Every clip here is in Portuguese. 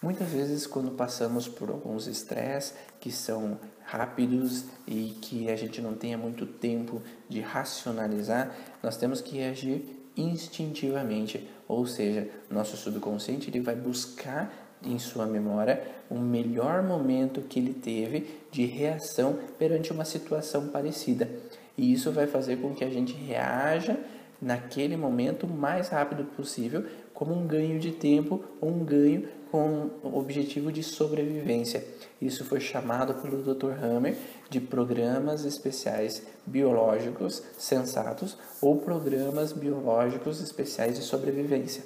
Muitas vezes, quando passamos por alguns estresses que são rápidos e que a gente não tenha muito tempo de racionalizar, nós temos que agir instintivamente, ou seja, nosso subconsciente ele vai buscar em sua memória o melhor momento que ele teve de reação perante uma situação parecida. E isso vai fazer com que a gente reaja naquele momento o mais rápido possível, como um ganho de tempo ou um ganho com o objetivo de sobrevivência. Isso foi chamado pelo Dr. Hammer de programas especiais biológicos sensatos ou programas biológicos especiais de sobrevivência.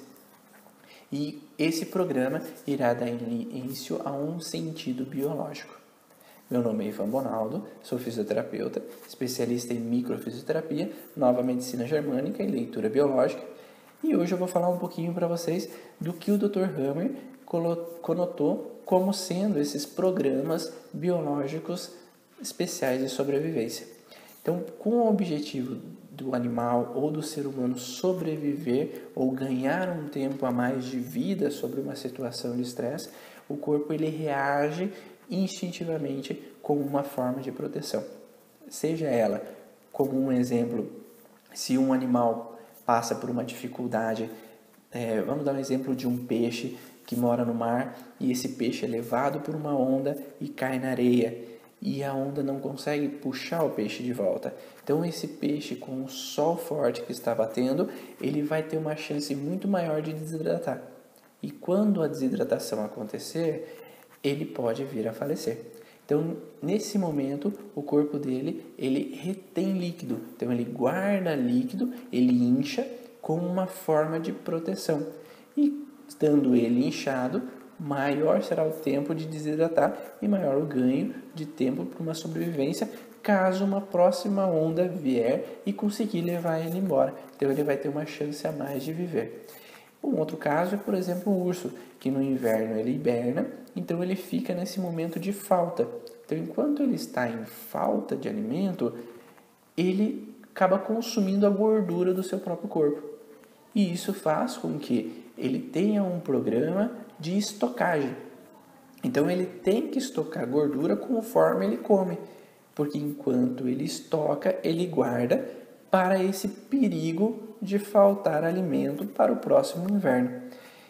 E esse programa irá dar início a um sentido biológico. Meu nome é Ivan Bonaldo, sou fisioterapeuta, especialista em microfisioterapia, nova medicina germânica e leitura biológica. E hoje eu vou falar um pouquinho para vocês do que o Dr. Hammer conotou como sendo esses programas biológicos especiais de sobrevivência. Então, com o objetivo do animal ou do ser humano sobreviver ou ganhar um tempo a mais de vida sobre uma situação de estresse, o corpo ele reage instintivamente como uma forma de proteção. Seja ela, como um exemplo, se um animal passa por uma dificuldade, vamos dar um exemplo de um peixe que mora no mar e esse peixe é levado por uma onda e cai na areia e a onda não consegue puxar o peixe de volta. Então esse peixe, com o sol forte que está batendo, ele vai ter uma chance muito maior de desidratar. E quando a desidratação acontecer, ele pode vir a falecer. Então, nesse momento, o corpo dele, ele retém líquido. Então, ele guarda líquido, ele incha como uma forma de proteção. E, estando ele inchado, maior será o tempo de desidratar e maior o ganho de tempo para uma sobrevivência, caso uma próxima onda vier e conseguir levar ele embora. Então, ele vai ter uma chance a mais de viver. Um outro caso é, por exemplo, o urso, que no inverno ele hiberna, então ele fica nesse momento de falta. Então, enquanto ele está em falta de alimento, ele acaba consumindo a gordura do seu próprio corpo. E isso faz com que ele tenha um programa de estocagem. Então, ele tem que estocar gordura conforme ele come, porque enquanto ele estoca, ele guarda para esse perigo de faltar alimento para o próximo inverno.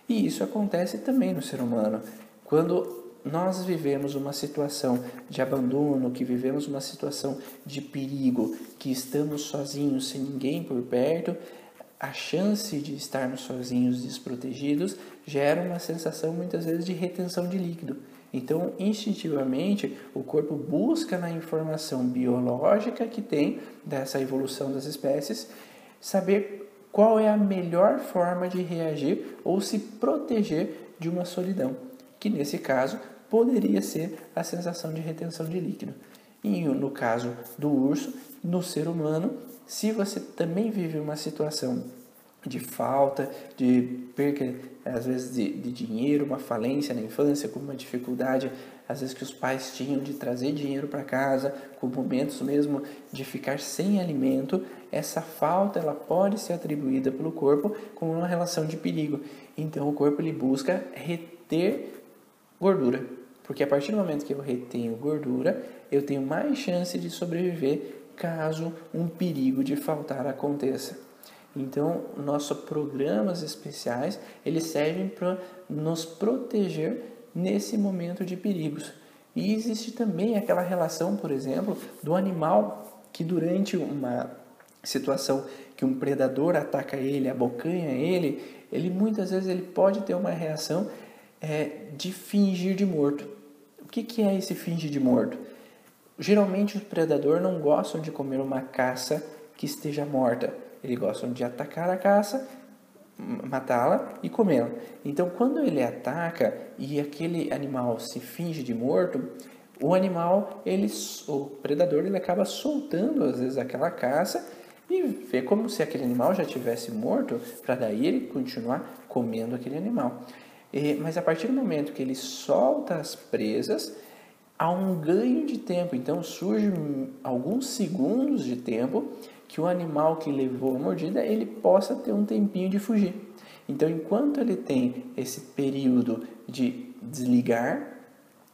E isso acontece também no ser humano. Quando nós vivemos uma situação de abandono, que vivemos uma situação de perigo, que estamos sozinhos, sem ninguém por perto, a chance de estarmos sozinhos, desprotegidos, gera uma sensação muitas vezes de retenção de líquido. Então, instintivamente, o corpo busca na informação biológica que tem dessa evolução das espécies, saber qual é a melhor forma de reagir ou se proteger de uma solidão, que nesse caso poderia ser a sensação de retenção de líquido. E no caso do urso, no ser humano, se você também vive uma situação de falta, de perca, às vezes de dinheiro, uma falência na infância, com uma dificuldade, às vezes que os pais tinham de trazer dinheiro para casa, com momentos mesmo de ficar sem alimento, essa falta ela pode ser atribuída pelo corpo como uma relação de perigo. Então o corpo ele busca reter gordura, porque a partir do momento que eu retenho gordura, eu tenho mais chance de sobreviver caso um perigo de faltar aconteça. Então, nossos programas especiais, eles servem para nos proteger nesse momento de perigos. E existe também aquela relação, por exemplo, do animal que durante uma situação que um predador ataca ele, abocanha ele muitas vezes ele pode ter uma reação de fingir de morto. O que é esse fingir de morto? Geralmente os predadores não gostam de comer uma caça que esteja morta. Eles gostam de atacar a caça, matá-la e comê-la. Então, quando ele ataca e aquele animal se finge de morto, o predador, ele acaba soltando às vezes aquela caça e vê como se aquele animal já tivesse morto, para daí ele continuar comendo aquele animal. Mas a partir do momento que ele solta as presas, há um ganho de tempo. Então surge alguns segundos de tempo que o animal que levou a mordida, ele possa ter um tempinho de fugir. Então, enquanto ele tem esse período de desligar,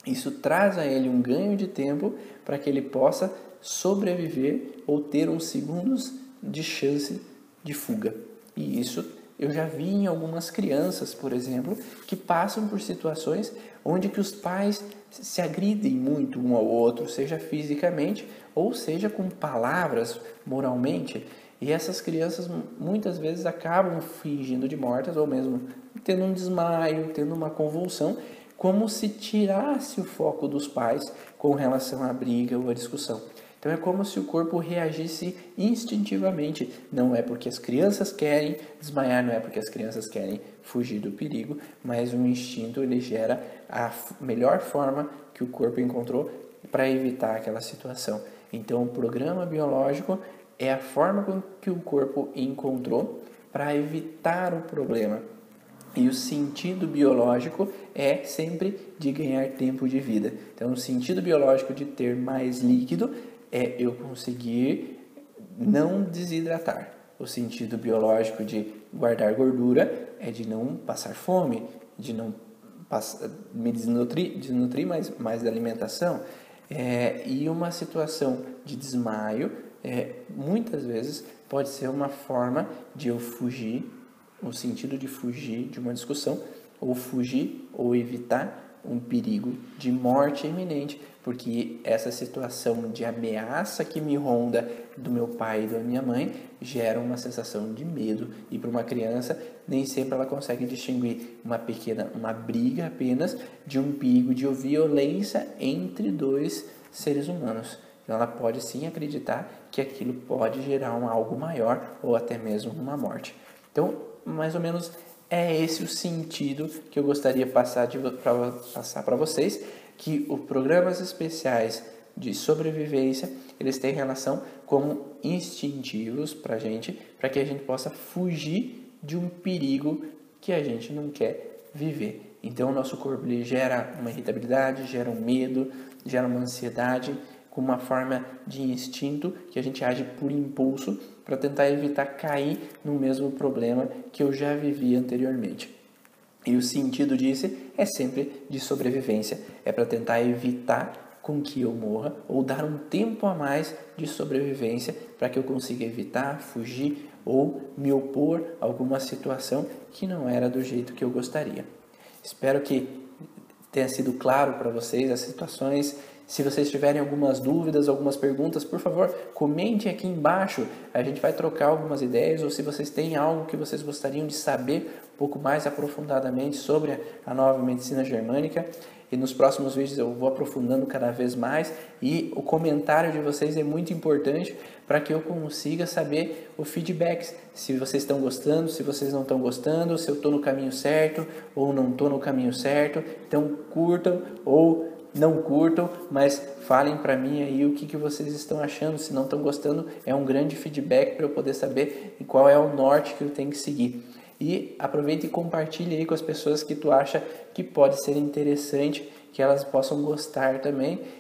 isso traz a ele um ganho de tempo para que ele possa sobreviver ou ter uns segundos de chance de fuga. E isso eu já vi em algumas crianças, por exemplo, que passam por situações onde que os pais se agridem muito um ao outro, seja fisicamente ou seja com palavras, moralmente. E essas crianças muitas vezes acabam fingindo de mortas ou mesmo tendo um desmaio, tendo uma convulsão, como se tirasse o foco dos pais com relação à briga ou à discussão. Então é como se o corpo reagisse instintivamente. Não é porque as crianças querem desmaiar, não é porque as crianças querem fugir do perigo, mas o instinto ele gera a melhor forma que o corpo encontrou para evitar aquela situação. Então o programa biológico é a forma com que o corpo encontrou para evitar o problema. E o sentido biológico é sempre de ganhar tempo de vida. Então, o sentido biológico de ter mais líquido é eu conseguir não desidratar. O sentido biológico de guardar gordura é de não passar fome, de não me desnutrir mais da alimentação. E uma situação de desmaio, muitas vezes, pode ser uma forma de eu fugir, o sentido de fugir de uma discussão, ou fugir ou evitar um perigo de morte iminente, porque essa situação de ameaça que me ronda do meu pai e da minha mãe gera uma sensação de medo, e para uma criança nem sempre ela consegue distinguir uma briga apenas de um perigo de violência entre dois seres humanos. Então ela pode sim acreditar que aquilo pode gerar algo maior ou até mesmo uma morte. Então, mais ou menos é esse o sentido que eu gostaria de passar para vocês, que os programas especiais de sobrevivência, eles têm relação como instintivos para que a gente possa fugir de um perigo que a gente não quer viver. Então, o nosso corpo ele gera uma irritabilidade, gera um medo, gera uma ansiedade, com uma forma de instinto que a gente age por impulso para tentar evitar cair no mesmo problema que eu já vivi anteriormente. E o sentido disso é sempre de sobrevivência, é para tentar evitar com que eu morra ou dar um tempo a mais de sobrevivência para que eu consiga evitar, fugir ou me opor a alguma situação que não era do jeito que eu gostaria. Espero que tenha sido claro para vocês as situações. Se vocês tiverem algumas dúvidas, algumas perguntas, por favor, comentem aqui embaixo. A gente vai trocar algumas ideias, ou se vocês têm algo que vocês gostariam de saber um pouco mais aprofundadamente sobre a nova medicina germânica. E nos próximos vídeos eu vou aprofundando cada vez mais, e o comentário de vocês é muito importante para que eu consiga saber o feedback, se vocês estão gostando, se vocês não estão gostando, se eu estou no caminho certo ou não estou no caminho certo. Então curtam ou não curtam, mas falem para mim aí o que vocês estão achando. Se não estão gostando, é um grande feedback para eu poder saber qual é o norte que eu tenho que seguir. E aproveite e compartilhe aí com as pessoas que tu acha que pode ser interessante, que elas possam gostar também.